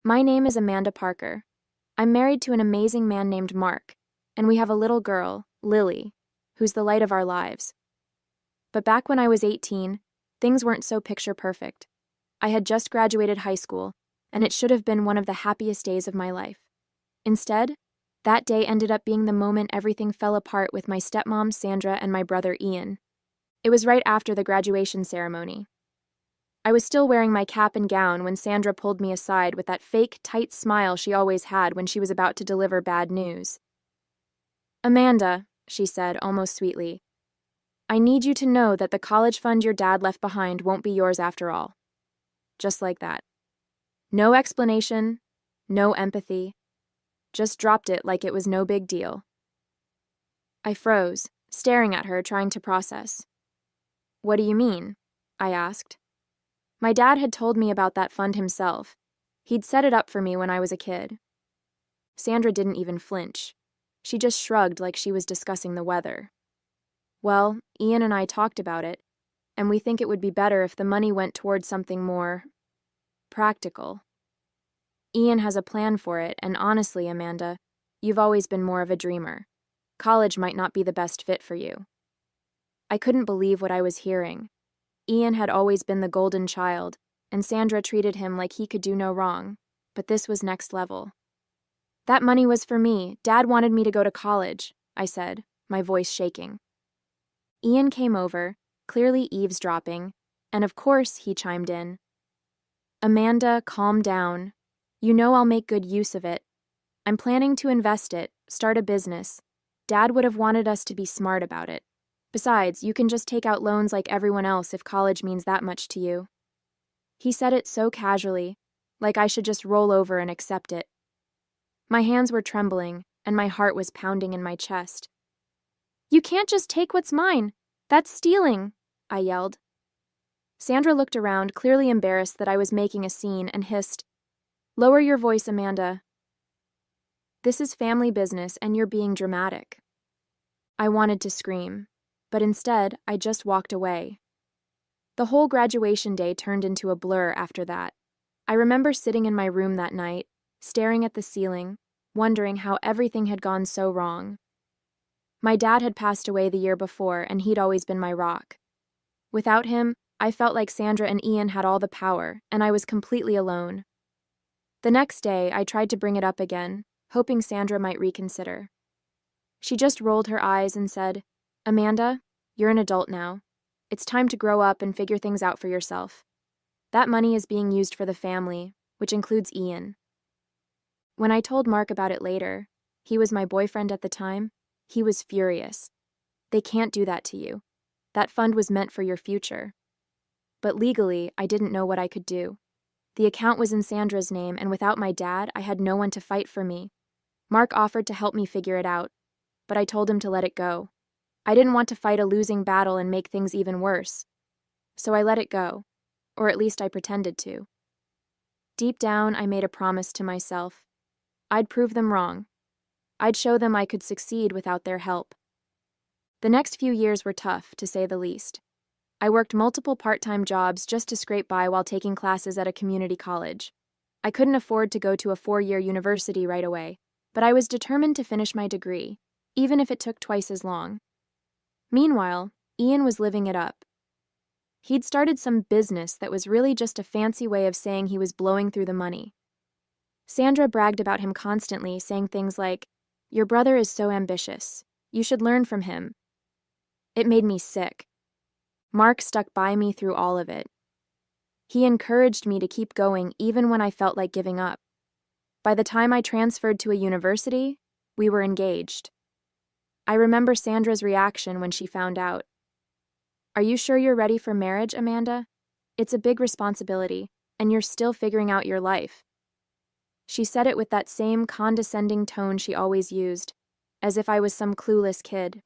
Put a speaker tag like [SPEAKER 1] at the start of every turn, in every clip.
[SPEAKER 1] My name is Amanda Parker. I'm married to an amazing man named Mark, and we have a little girl, Lily, who's the light of our lives. But back when I was 18, things weren't so picture perfect. I had just graduated high school, and it should have been one of the happiest days of my life. Instead, that day ended up being the moment everything fell apart with my stepmom, Sandra, and my brother, Ian. It was right after the graduation ceremony. I was still wearing my cap and gown when Sandra pulled me aside with that fake, tight smile she always had when she was about to deliver bad news. "Amanda," she said, almost sweetly, "I need you to know that the college fund your dad left behind won't be yours after all." Just like that. No explanation, no empathy. Just dropped it like it was no big deal. I froze, staring at her, trying to process. "What do you mean?" I asked. My dad had told me about that fund himself. He'd set it up for me when I was a kid. Sandra didn't even flinch. She just shrugged like she was discussing the weather. "Well, Ian and I talked about it, and we think it would be better if the money went towards something more practical. Ian has a plan for it, and honestly, Amanda, you've always been more of a dreamer. College might not be the best fit for you." I couldn't believe what I was hearing. Ian had always been the golden child, and Sandra treated him like he could do no wrong, but this was next level. "That money was for me. Dad wanted me to go to college," I said, my voice shaking. Ian came over, clearly eavesdropping, and of course he chimed in. "Amanda, calm down. You know I'll make good use of it. I'm planning to invest it, start a business. Dad would have wanted us to be smart about it. Besides, you can just take out loans like everyone else if college means that much to you." He said it so casually, like I should just roll over and accept it. My hands were trembling, and my heart was pounding in my chest. "You can't just take what's mine. That's stealing," I yelled. Sandra looked around, clearly embarrassed that I was making a scene, and hissed, "Lower your voice, Amanda. This is family business, and you're being dramatic." I wanted to scream, but instead, I just walked away. The whole graduation day turned into a blur after that. I remember sitting in my room that night, staring at the ceiling, wondering how everything had gone so wrong. My dad had passed away the year before, and he'd always been my rock. Without him, I felt like Sandra and Ian had all the power, and I was completely alone. The next day, I tried to bring it up again, hoping Sandra might reconsider. She just rolled her eyes and said, "Amanda, you're an adult now. It's time to grow up and figure things out for yourself. That money is being used for the family, which includes Ian." When I told Mark about it later, he was my boyfriend at the time, he was furious. "They can't do that to you. That fund was meant for your future." But legally, I didn't know what I could do. The account was in Sandra's name, and without my dad, I had no one to fight for me. Mark offered to help me figure it out, but I told him to let it go. I didn't want to fight a losing battle and make things even worse. So I let it go, or at least I pretended to. Deep down, I made a promise to myself. I'd prove them wrong. I'd show them I could succeed without their help. The next few years were tough, to say the least. I worked multiple part-time jobs just to scrape by while taking classes at a community college. I couldn't afford to go to a 4-year university right away, but I was determined to finish my degree, even if it took twice as long. Meanwhile, Ian was living it up. He'd started some business that was really just a fancy way of saying he was blowing through the money. Sandra bragged about him constantly, saying things like, "Your brother is so ambitious. You should learn from him." It made me sick. Mark stuck by me through all of it. He encouraged me to keep going even when I felt like giving up. By the time I transferred to a university, we were engaged. I remember Sandra's reaction when she found out. "Are you sure you're ready for marriage, Amanda? It's a big responsibility, and you're still figuring out your life." She said it with that same condescending tone she always used, as if I was some clueless kid.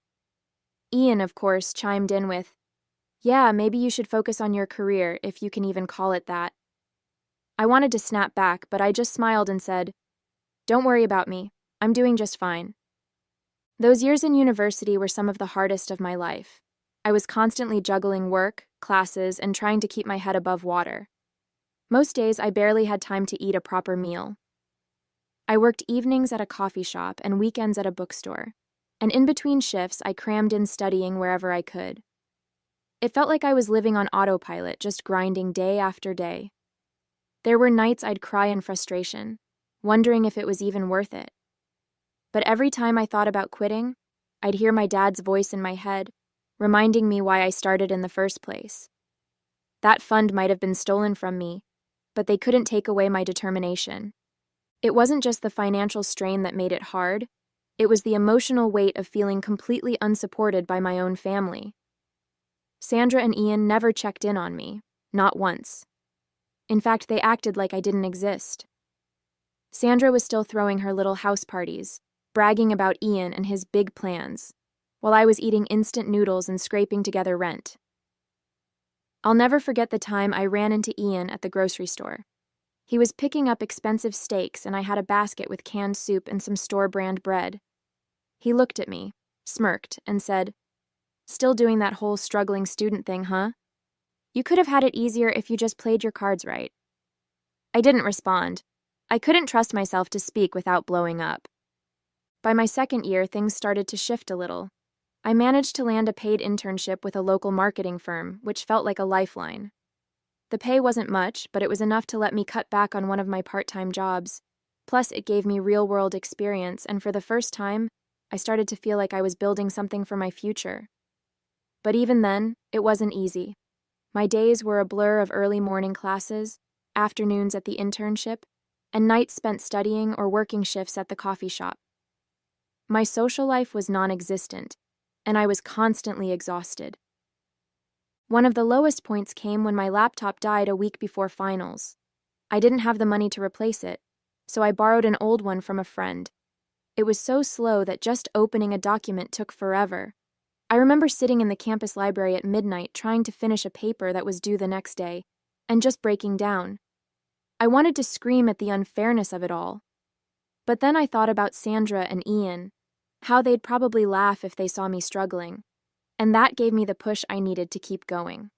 [SPEAKER 1] Ian, of course, chimed in with, "Yeah, maybe you should focus on your career, if you can even call it that." I wanted to snap back, but I just smiled and said, "Don't worry about me. I'm doing just fine." Those years in university were some of the hardest of my life. I was constantly juggling work, classes, and trying to keep my head above water. Most days, I barely had time to eat a proper meal. I worked evenings at a coffee shop and weekends at a bookstore, and in between shifts, I crammed in studying wherever I could. It felt like I was living on autopilot, just grinding day after day. There were nights I'd cry in frustration, wondering if it was even worth it. But every time I thought about quitting, I'd hear my dad's voice in my head, reminding me why I started in the first place. That fund might have been stolen from me, but they couldn't take away my determination. It wasn't just the financial strain that made it hard, it was the emotional weight of feeling completely unsupported by my own family. Sandra and Ian never checked in on me, not once. In fact, they acted like I didn't exist. Sandra was still throwing her little house parties, bragging about Ian and his big plans, while I was eating instant noodles and scraping together rent. I'll never forget the time I ran into Ian at the grocery store. He was picking up expensive steaks, and I had a basket with canned soup and some store-brand bread. He looked at me, smirked, and said, "Still doing that whole struggling student thing, huh? You could have had it easier if you just played your cards right." I didn't respond. I couldn't trust myself to speak without blowing up. By my second year, things started to shift a little. I managed to land a paid internship with a local marketing firm, which felt like a lifeline. The pay wasn't much, but it was enough to let me cut back on one of my part-time jobs. Plus, it gave me real-world experience, and for the first time, I started to feel like I was building something for my future. But even then, it wasn't easy. My days were a blur of early morning classes, afternoons at the internship, and nights spent studying or working shifts at the coffee shop. My social life was non-existent, and I was constantly exhausted. One of the lowest points came when my laptop died a week before finals. I didn't have the money to replace it, so I borrowed an old one from a friend. It was so slow that just opening a document took forever. I remember sitting in the campus library at midnight trying to finish a paper that was due the next day, and just breaking down. I wanted to scream at the unfairness of it all. But then I thought about Sandra and Ian, how they'd probably laugh if they saw me struggling, and that gave me the push I needed to keep going.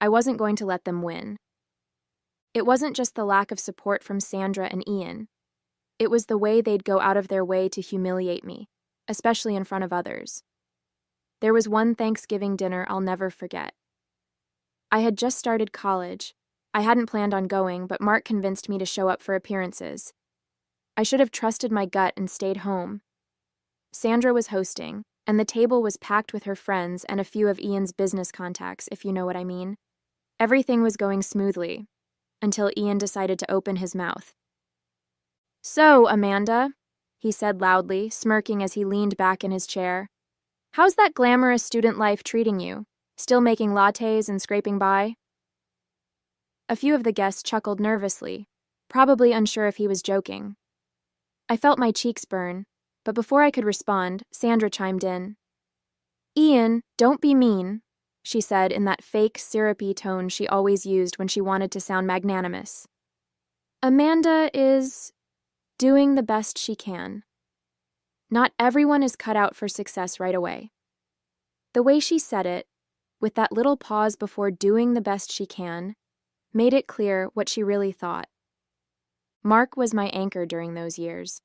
[SPEAKER 1] I wasn't going to let them win. It wasn't just the lack of support from Sandra and Ian. It was the way they'd go out of their way to humiliate me, especially in front of others. There was one Thanksgiving dinner I'll never forget. I had just started college. I hadn't planned on going, but Mark convinced me to show up for appearances. I should have trusted my gut and stayed home. Sandra was hosting, and the table was packed with her friends and a few of Ian's business contacts, if you know what I mean. Everything was going smoothly, until Ian decided to open his mouth. "So, Amanda," he said loudly, smirking as he leaned back in his chair, "how's that glamorous student life treating you? Still making lattes and scraping by?" A few of the guests chuckled nervously, probably unsure if he was joking. I felt my cheeks burn, but before I could respond, Sandra chimed in. "Ian, don't be mean," she said in that fake, syrupy tone she always used when she wanted to sound magnanimous. "Amanda is doing the best she can. Not everyone is cut out for success right away." The way she said it, with that little pause before doing the best she can, made it clear what she really thought. Mark was my anchor during those years.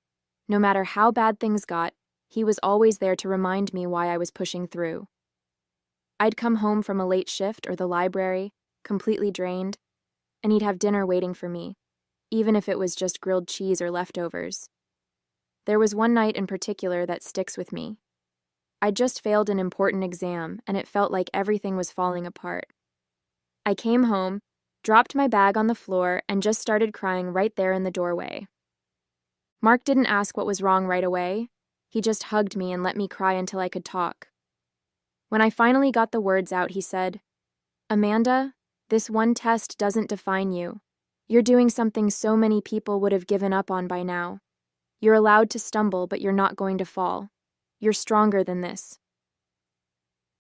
[SPEAKER 1] No matter how bad things got, he was always there to remind me why I was pushing through. I'd come home from a late shift or the library, completely drained, and he'd have dinner waiting for me, even if it was just grilled cheese or leftovers. There was one night in particular that sticks with me. I'd just failed an important exam, and it felt like everything was falling apart. I came home, dropped my bag on the floor, and just started crying right there in the doorway. Mark didn't ask what was wrong right away. He just hugged me and let me cry until I could talk. When I finally got the words out, he said, "Amanda, this one test doesn't define you. You're doing something so many people would have given up on by now. You're allowed to stumble, but you're not going to fall. You're stronger than this."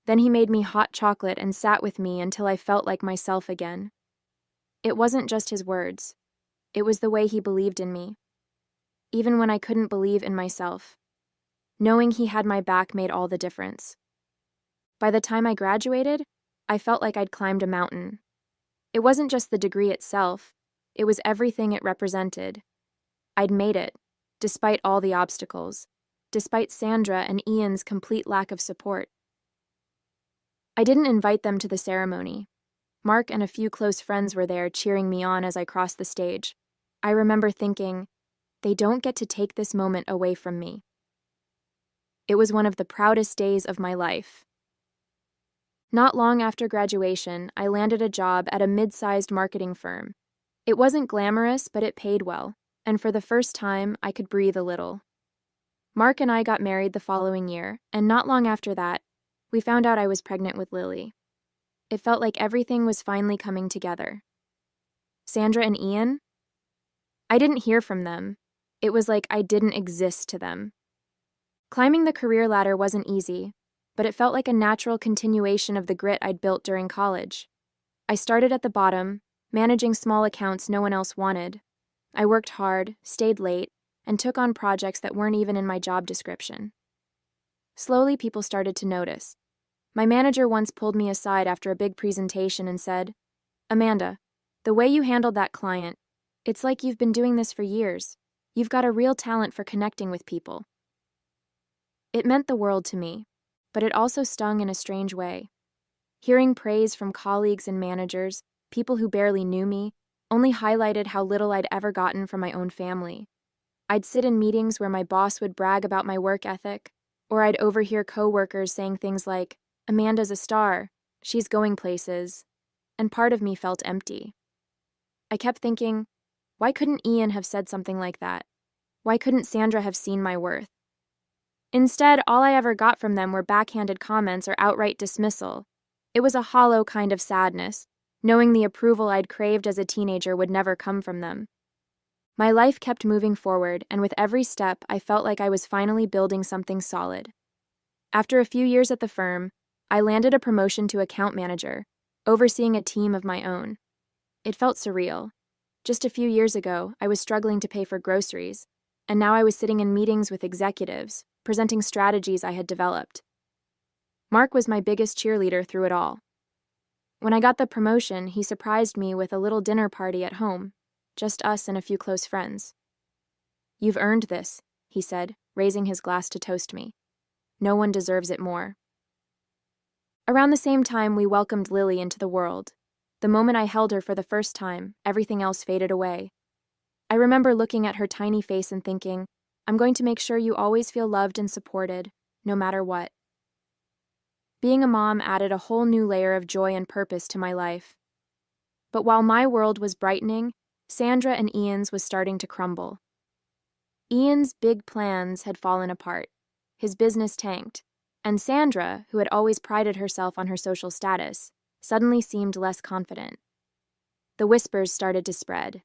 [SPEAKER 1] Then he made me hot chocolate and sat with me until I felt like myself again. It wasn't just his words. It was the way he believed in me. Even when I couldn't believe in myself. Knowing he had my back made all the difference. By the time I graduated, I felt like I'd climbed a mountain. It wasn't just the degree itself, it was everything it represented. I'd made it, despite all the obstacles, despite Sandra and Ian's complete lack of support. I didn't invite them to the ceremony. Mark and a few close friends were there cheering me on as I crossed the stage. I remember thinking, they don't get to take this moment away from me. It was one of the proudest days of my life. Not long after graduation, I landed a job at a mid-sized marketing firm. It wasn't glamorous, but it paid well, and for the first time, I could breathe a little. Mark and I got married the following year, and not long after that, we found out I was pregnant with Lily. It felt like everything was finally coming together. Sandra and Ian? I didn't hear from them. It was like I didn't exist to them. Climbing the career ladder wasn't easy, but it felt like a natural continuation of the grit I'd built during college. I started at the bottom, managing small accounts no one else wanted. I worked hard, stayed late, and took on projects that weren't even in my job description. Slowly, people started to notice. My manager once pulled me aside after a big presentation and said, "Amanda, the way you handled that client, it's like you've been doing this for years. You've got a real talent for connecting with people." It meant the world to me, but it also stung in a strange way. Hearing praise from colleagues and managers, people who barely knew me, only highlighted how little I'd ever gotten from my own family. I'd sit in meetings where my boss would brag about my work ethic, or I'd overhear coworkers saying things like, "Amanda's a star, she's going places," and part of me felt empty. I kept thinking, why couldn't Ian have said something like that? Why couldn't Sandra have seen my worth? Instead, all I ever got from them were backhanded comments or outright dismissal. It was a hollow kind of sadness, knowing the approval I'd craved as a teenager would never come from them. My life kept moving forward, and with every step, I felt like I was finally building something solid. After a few years at the firm, I landed a promotion to account manager, overseeing a team of my own. It felt surreal. Just a few years ago, I was struggling to pay for groceries, and now I was sitting in meetings with executives, presenting strategies I had developed. Mark was my biggest cheerleader through it all. When I got the promotion, he surprised me with a little dinner party at home, just us and a few close friends. "You've earned this," he said, raising his glass to toast me. "No one deserves it more." Around the same time, we welcomed Lily into the world. The moment I held her for the first time, everything else faded away. I remember looking at her tiny face and thinking, I'm going to make sure you always feel loved and supported, no matter what. Being a mom added a whole new layer of joy and purpose to my life. But while my world was brightening, Sandra and Ian's was starting to crumble. Ian's big plans had fallen apart. His business tanked, and Sandra, who had always prided herself on her social status, suddenly seemed less confident. The whispers started to spread.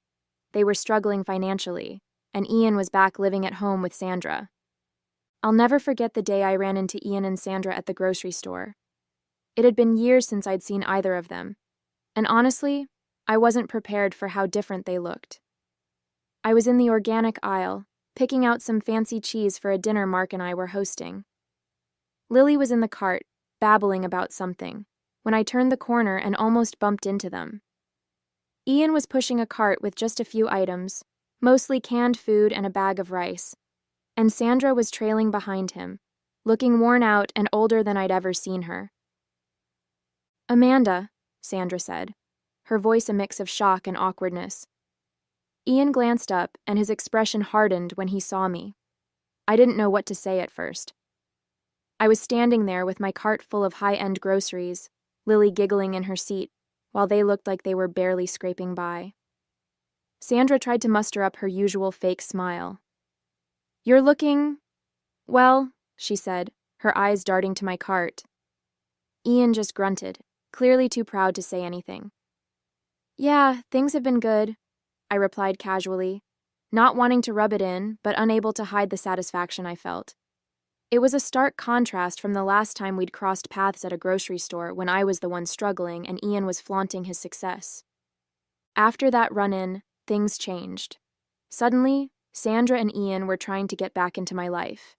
[SPEAKER 1] They were struggling financially, and Ian was back living at home with Sandra. I'll never forget the day I ran into Ian and Sandra at the grocery store. It had been years since I'd seen either of them, and honestly, I wasn't prepared for how different they looked. I was in the organic aisle, picking out some fancy cheese for a dinner Mark and I were hosting. Lily was in the cart, babbling about something, when I turned the corner and almost bumped into them. Ian was pushing a cart with just a few items, mostly canned food and a bag of rice, and Sandra was trailing behind him, looking worn out and older than I'd ever seen her. "Amanda," Sandra said, her voice a mix of shock and awkwardness. Ian glanced up, and his expression hardened when he saw me. I didn't know what to say at first. I was standing there with my cart full of high-end groceries, Lily giggling in her seat, while they looked like they were barely scraping by. Sandra tried to muster up her usual fake smile. "You're looking... well," she said, her eyes darting to my cart. Ian just grunted, clearly too proud to say anything. "Yeah, things have been good," I replied casually, not wanting to rub it in, but unable to hide the satisfaction I felt. It was a stark contrast from the last time we'd crossed paths at a grocery store when I was the one struggling and Ian was flaunting his success. After that run-in, things changed. Suddenly, Sandra and Ian were trying to get back into my life.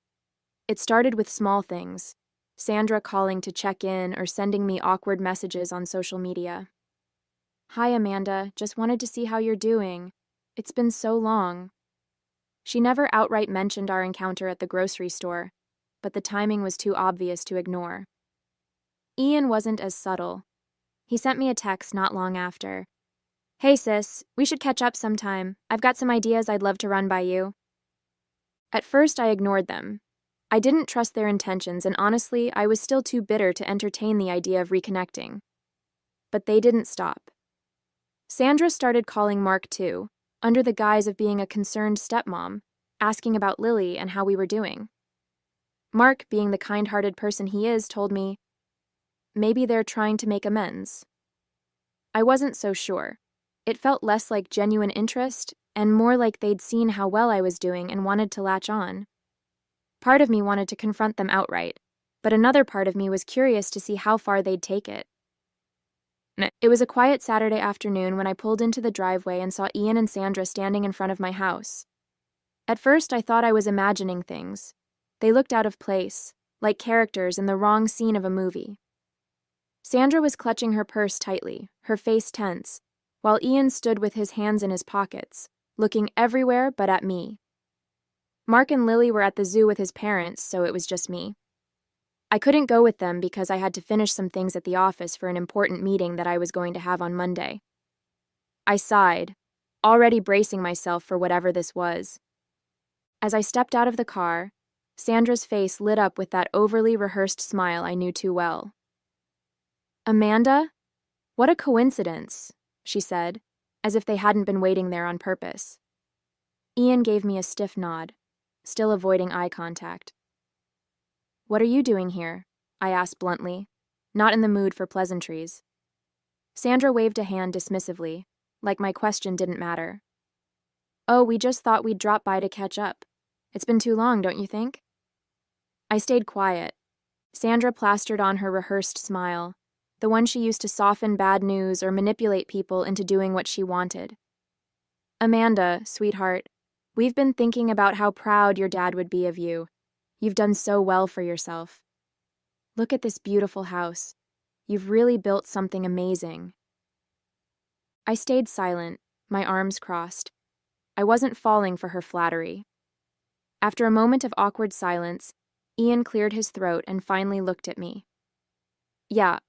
[SPEAKER 1] It started with small things, Sandra calling to check in or sending me awkward messages on social media. Hi, Amanda. Just wanted to see how you're doing. It's been so long. She never outright mentioned our encounter at the grocery store, but the timing was too obvious to ignore. Ian wasn't as subtle. He sent me a text not long after. Hey sis, we should catch up sometime. I've got some ideas I'd love to run by you. At first I ignored them. I didn't trust their intentions, and honestly, I was still too bitter to entertain the idea of reconnecting. But they didn't stop. Sandra started calling Mark too, under the guise of being a concerned stepmom, asking about Lily and how we were doing. Mark, being the kind-hearted person he is, told me, maybe they're trying to make amends. I wasn't so sure. It felt less like genuine interest and more like they'd seen how well I was doing and wanted to latch on. Part of me wanted to confront them outright, but another part of me was curious to see how far they'd take it. It was a quiet Saturday afternoon when I pulled into the driveway and saw Ian and Sandra standing in front of my house. At first, I thought I was imagining things. They looked out of place, like characters in the wrong scene of a movie. Sandra was clutching her purse tightly, her face tense, while Ian stood with his hands in his pockets, looking everywhere but at me. Mark and Lily were at the zoo with his parents, so it was just me. I couldn't go with them because I had to finish some things at the office for an important meeting that I was going to have on Monday. I sighed, already bracing myself for whatever this was. As I stepped out of the car, Sandra's face lit up with that overly rehearsed smile I knew too well. Amanda? What a coincidence, she said, as if they hadn't been waiting there on purpose. Ian gave me a stiff nod, still avoiding eye contact. What are you doing here? I asked bluntly, not in the mood for pleasantries. Sandra waved a hand dismissively, like my question didn't matter. Oh, we just thought we'd drop by to catch up. It's been too long, don't you think? I stayed quiet. Sandra plastered on her rehearsed smile, the one she used to soften bad news or manipulate people into doing what she wanted. Amanda, sweetheart, we've been thinking about how proud your dad would be of you. You've done so well for yourself. Look at this beautiful house. You've really built something amazing. I stayed silent, my arms crossed. I wasn't falling for her flattery. After a moment of awkward silence, Ian cleared his throat and finally looked at me. Yeah,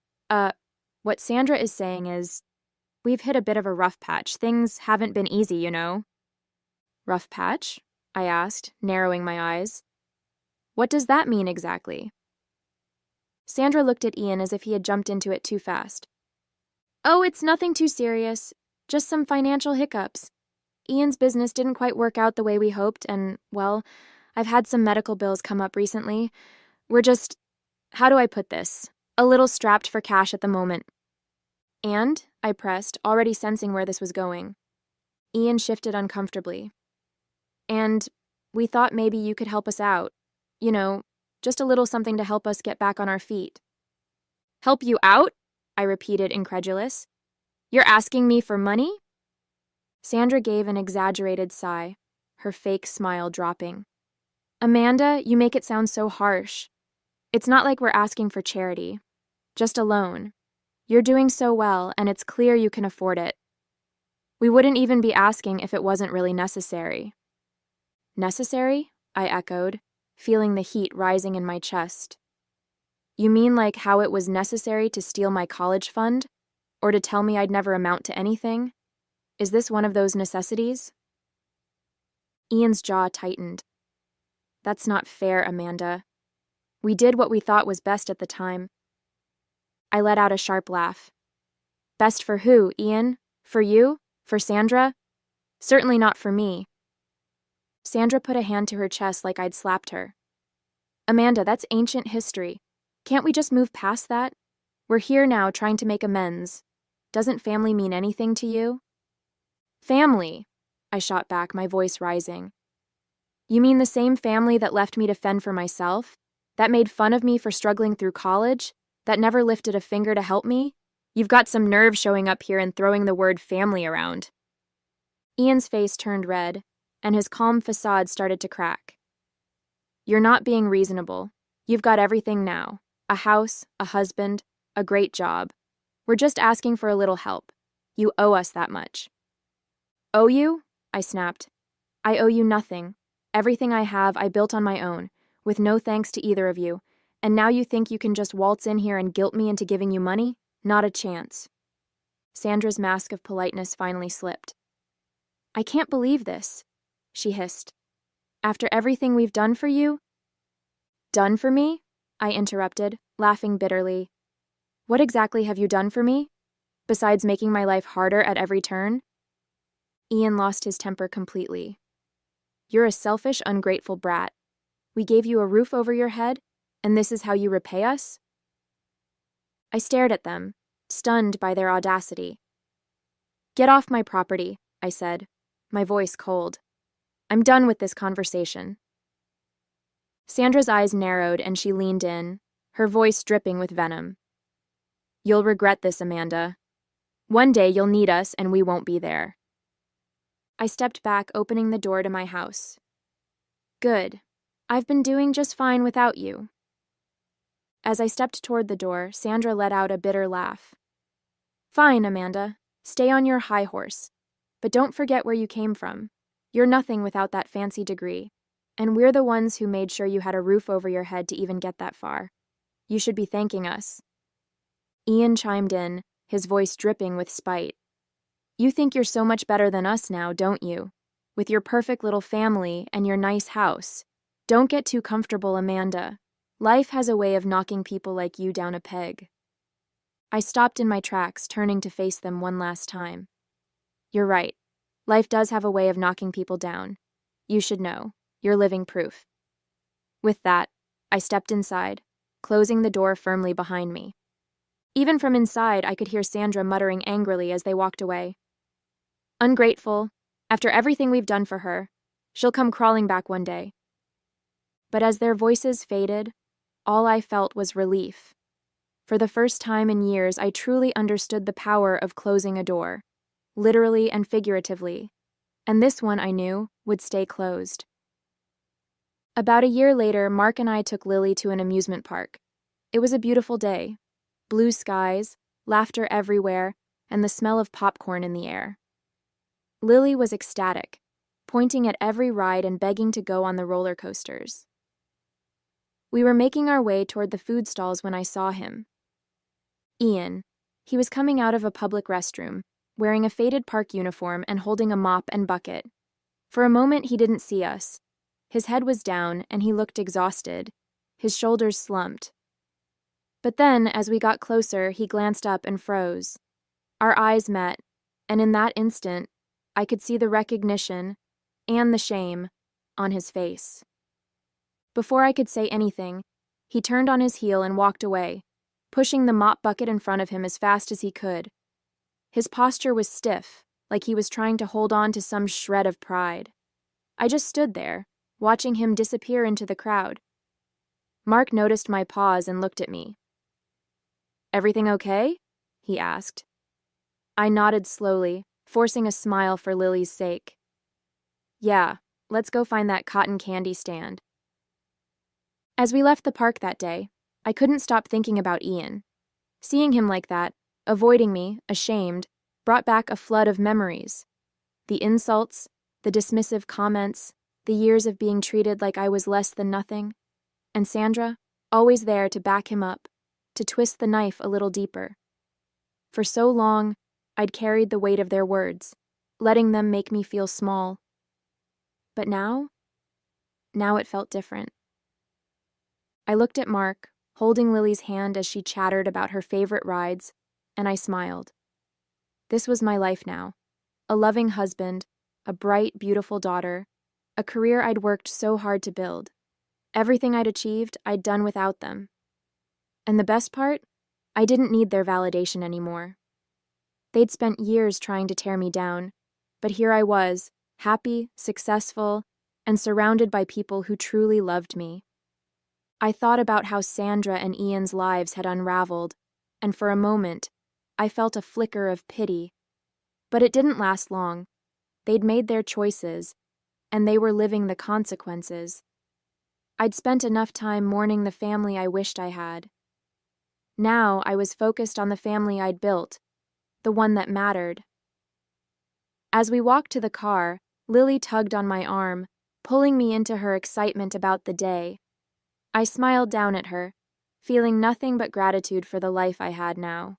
[SPEAKER 1] what Sandra is saying is, we've hit a bit of a rough patch. Things haven't been easy, you know. Rough patch? I asked, narrowing my eyes. What does that mean exactly? Sandra looked at Ian as if he had jumped into it too fast. Oh, it's nothing too serious. Just some financial hiccups. Ian's business didn't quite work out the way we hoped, and, well, I've had some medical bills come up recently. We're just, how do I put this? A little strapped for cash at the moment. And, I pressed, already sensing where this was going. Ian shifted uncomfortably. And we thought maybe you could help us out. You know, just a little something to help us get back on our feet. Help you out? I repeated, incredulous. You're asking me for money? Sandra gave an exaggerated sigh, her fake smile dropping. Amanda, you make it sound so harsh. It's not like we're asking for charity. Just a loan. You're doing so well, and it's clear you can afford it. We wouldn't even be asking if it wasn't really necessary. Necessary? I echoed, feeling the heat rising in my chest. You mean like how it was necessary to steal my college fund? Or to tell me I'd never amount to anything? Is this one of those necessities? Ian's jaw tightened. That's not fair, Amanda. We did what we thought was best at the time. I let out a sharp laugh. Best for who, Ian? For you? For Sandra? Certainly not for me. Sandra put a hand to her chest like I'd slapped her. Amanda, that's ancient history. Can't we just move past that? We're here now trying to make amends. Doesn't family mean anything to you? Family, I shot back, my voice rising. You mean the same family that left me to fend for myself? That made fun of me for struggling through college? That never lifted a finger to help me? You've got some nerve showing up here and throwing the word family around. Ian's face turned red, and his calm facade started to crack. You're not being reasonable. You've got everything now. A house, a husband, a great job. We're just asking for a little help. You owe us that much. Owe you? I snapped. I owe you nothing. Everything I have, I built on my own, with no thanks to either of you, and now you think you can just waltz in here and guilt me into giving you money? Not a chance. Sandra's mask of politeness finally slipped. I can't believe this, she hissed. After everything we've done for you? Done for me? I interrupted, laughing bitterly. What exactly have you done for me? Besides making my life harder at every turn? Ian lost his temper completely. You're a selfish, ungrateful brat. We gave you a roof over your head, and this is how you repay us? I stared at them, stunned by their audacity. Get off my property, I said, my voice cold. I'm done with this conversation. Sandra's eyes narrowed and she leaned in, her voice dripping with venom. You'll regret this, Amanda. One day you'll need us and we won't be there. I stepped back, opening the door to my house. Good. I've been doing just fine without you. As I stepped toward the door, Sandra let out a bitter laugh. Fine, Amanda. Stay on your high horse. But don't forget where you came from. You're nothing without that fancy degree. And we're the ones who made sure you had a roof over your head to even get that far. You should be thanking us. Ian chimed in, his voice dripping with spite. You think you're so much better than us now, don't you? With your perfect little family and your nice house. Don't get too comfortable, Amanda. Life has a way of knocking people like you down a peg. I stopped in my tracks, turning to face them one last time. You're right. Life does have a way of knocking people down. You should know. You're living proof. With that, I stepped inside, closing the door firmly behind me. Even from inside, I could hear Sandra muttering angrily as they walked away. Ungrateful. After everything we've done for her, she'll come crawling back one day. But as their voices faded, all I felt was relief. For the first time in years, I truly understood the power of closing a door, literally and figuratively, and this one, I knew, would stay closed. About a year later, Mark and I took Lily to an amusement park. It was a beautiful day. Blue skies, laughter everywhere, and the smell of popcorn in the air. Lily was ecstatic, pointing at every ride and begging to go on the roller coasters. We were making our way toward the food stalls when I saw him. Ian. He was coming out of a public restroom, wearing a faded park uniform and holding a mop and bucket. For a moment, he didn't see us. His head was down, and he looked exhausted, his shoulders slumped. But then, as we got closer, he glanced up and froze. Our eyes met, and in that instant, I could see the recognition, and the shame, on his face. Before I could say anything, he turned on his heel and walked away, pushing the mop bucket in front of him as fast as he could. His posture was stiff, like he was trying to hold on to some shred of pride. I just stood there, watching him disappear into the crowd. Mark noticed my pause and looked at me. Everything okay? He asked. I nodded slowly, forcing a smile for Lily's sake. Yeah, let's go find that cotton candy stand. As we left the park that day, I couldn't stop thinking about Ian. Seeing him like that, avoiding me, ashamed, brought back a flood of memories. The insults, the dismissive comments, the years of being treated like I was less than nothing, and Sandra, always there to back him up, to twist the knife a little deeper. For so long, I'd carried the weight of their words, letting them make me feel small. But now it felt different. I looked at Mark, holding Lily's hand as she chattered about her favorite rides, and I smiled. This was my life now. A loving husband, a bright, beautiful daughter, a career I'd worked so hard to build. Everything I'd achieved, I'd done without them. And the best part? I didn't need their validation anymore. They'd spent years trying to tear me down, but here I was, happy, successful, and surrounded by people who truly loved me. I thought about how Sandra and Ian's lives had unraveled, and for a moment, I felt a flicker of pity. But it didn't last long. They'd made their choices, and they were living the consequences. I'd spent enough time mourning the family I wished I had. Now I was focused on the family I'd built, the one that mattered. As we walked to the car, Lily tugged on my arm, pulling me into her excitement about the day. I smiled down at her, feeling nothing but gratitude for the life I had now.